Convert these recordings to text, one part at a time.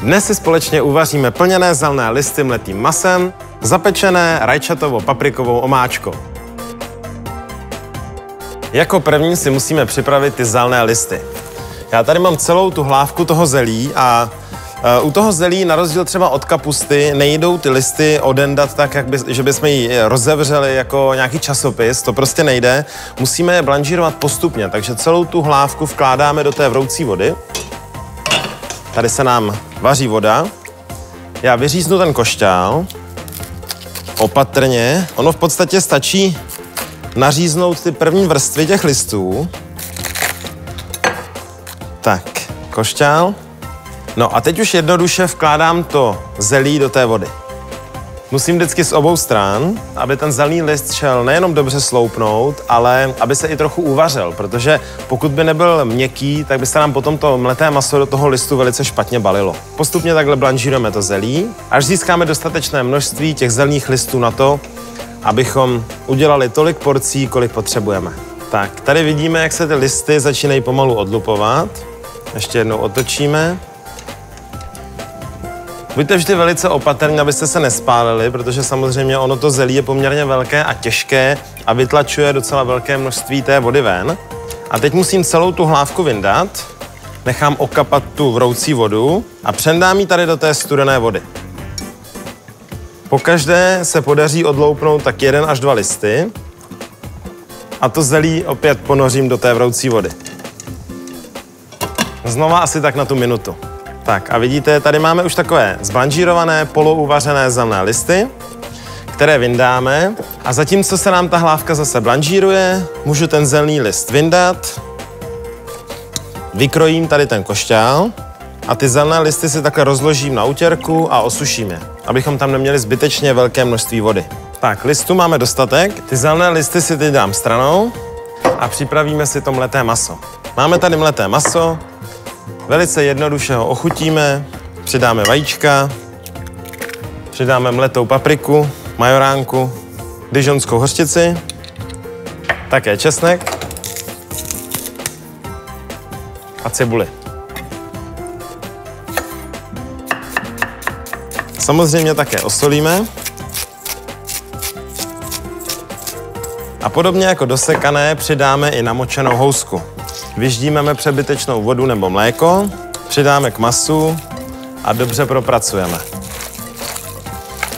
Dnes si společně uvaříme plněné zelené listy mletým masem, zapečené rajčatovo-paprikovou omáčkou. Jako první si musíme připravit ty zelené listy. Já tady mám celou tu hlávku toho zelí a u toho zelí, na rozdíl třeba od kapusty, nejdou ty listy odendat tak, že bychom ji rozevřeli jako nějaký časopis, to prostě nejde. Musíme je blanžírovat postupně, takže celou tu hlávku vkládáme do té vroucí vody. Tady se nám vaří voda. Já vyříznu ten košťál. Opatrně. Ono v podstatě stačí naříznout ty první vrstvy těch listů. Tak, košťál. No a teď už jednoduše vkládám to zelí do té vody. Musím vždycky z obou stran, aby ten zelený list šel nejenom dobře sloupnout, ale aby se i trochu uvařil, protože pokud by nebyl měkký, tak by se nám potom to mleté maso do toho listu velice špatně balilo. Postupně takhle blanžírujeme to zelí, až získáme dostatečné množství těch zelených listů na to, abychom udělali tolik porcí, kolik potřebujeme. Tak, tady vidíme, jak se ty listy začínají pomalu odlupovat. Ještě jednou otočíme. Buďte vždy velice opatrní, abyste se nespálili, protože samozřejmě ono to zelí je poměrně velké a těžké a vytlačuje docela velké množství té vody ven. A teď musím celou tu hlávku vyndat, nechám okapat tu vroucí vodu a přendám ji tady do té studené vody. Pokaždé se podaří odloupnout tak 1 až 2 listy a to zelí opět ponořím do té vroucí vody. Znova asi tak na tu minutu. Tak a vidíte, tady máme už takové zblanžírované, polouvařené zelené listy, které vyndáme. A zatímco se nám ta hlávka zase blanžíruje, můžu ten zelený list vyndat, vykrojím tady ten košťál a ty zelené listy si takhle rozložím na utěrku a osuším je, abychom tam neměli zbytečně velké množství vody. Tak, listů máme dostatek, ty zelené listy si teď dám stranou a připravíme si to mleté maso. Máme tady mleté maso. Velice jednoduše ho ochutíme, přidáme vajíčka, přidáme mletou papriku, majoránku, dijonskou hořčici, také česnek a cibuli. Samozřejmě také osolíme. A podobně jako do sekané přidáme i namočenou housku. Vyždímeme přebytečnou vodu nebo mléko, přidáme k masu a dobře propracujeme.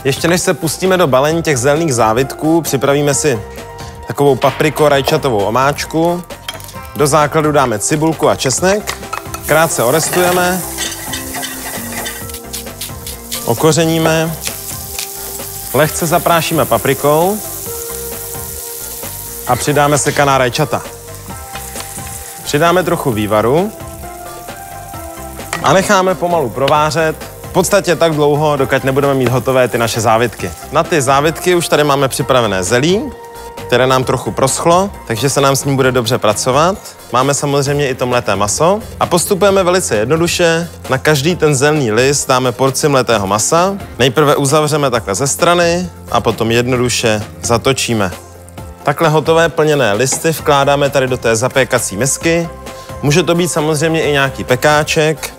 Ještě než se pustíme do balení těch zelených závitků, připravíme si takovou papriko-rajčatovou omáčku. Do základu dáme cibulku a česnek, krátce orestujeme, okořeníme, lehce zaprášíme paprikou a přidáme sekaná rajčata. Přidáme trochu vývaru a necháme pomalu provářet, v podstatě tak dlouho, dokud nebudeme mít hotové ty naše závitky. Na ty závitky už tady máme připravené zelí, které nám trochu proschlo, takže se nám s ním bude dobře pracovat. Máme samozřejmě i to mleté maso a postupujeme velice jednoduše. Na každý ten zelený list dáme porci mletého masa. Nejprve uzavřeme takhle ze strany a potom jednoduše zatočíme. Takhle hotové plněné listy vkládáme tady do té zapékací misky. Může to být samozřejmě i nějaký pekáček.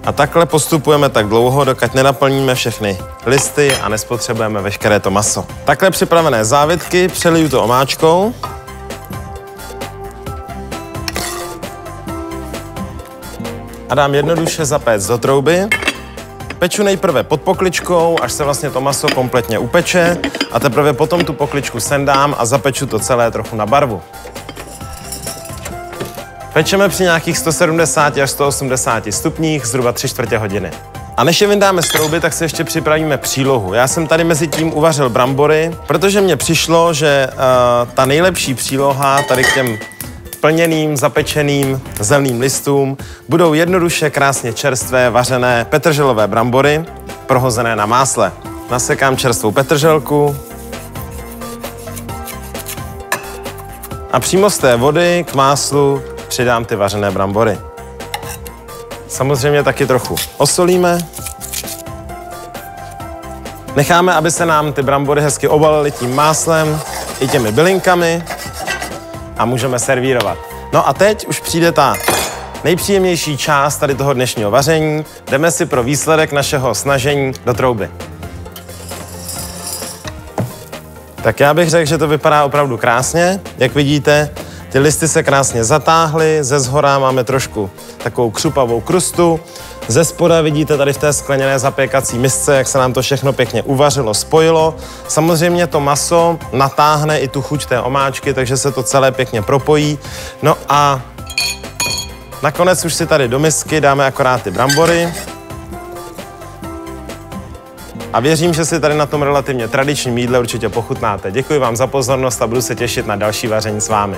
A takhle postupujeme tak dlouho, dokud nenaplníme všechny listy a nespotřebujeme veškeré to maso. Takhle připravené závitky přeliju to omáčkou. A dám jednoduše zapéct do trouby. Peču nejprve pod pokličkou, až se vlastně to maso kompletně upeče a teprve potom tu pokličku sendám a zapeču to celé trochu na barvu. Pečeme při nějakých 170 až 180 stupních zhruba 3/4 hodiny. A než je vyndáme z trouby, tak si ještě připravíme přílohu. Já jsem tady mezi tím uvařil brambory, protože mně přišlo, že ta nejlepší příloha tady k těm plněným, zapečeným zeleným listům budou jednoduše krásně čerstvé vařené petrželové brambory, prohozené na másle. Nasekám čerstvou petrželku a přímo z té vody k máslu přidám ty vařené brambory. Samozřejmě taky trochu osolíme. Necháme, aby se nám ty brambory hezky obalily tím máslem i těmi bylinkami a můžeme servírovat. No a teď už přijde ta nejpříjemnější část tady toho dnešního vaření. Jdeme si pro výsledek našeho snažení do trouby. Tak já bych řekl, že to vypadá opravdu krásně. Jak vidíte, ty listy se krásně zatáhly, ze zhora máme trošku takovou křupavou krustu. Ze spoda vidíte tady v té skleněné zapékací misce, jak se nám to všechno pěkně uvařilo, spojilo. Samozřejmě to maso natáhne i tu chuť té omáčky, takže se to celé pěkně propojí. No a nakonec už si tady do misky dáme akorát ty brambory. A věřím, že si tady na tom relativně tradičním jídle určitě pochutnáte. Děkuji vám za pozornost a budu se těšit na další vaření s vámi.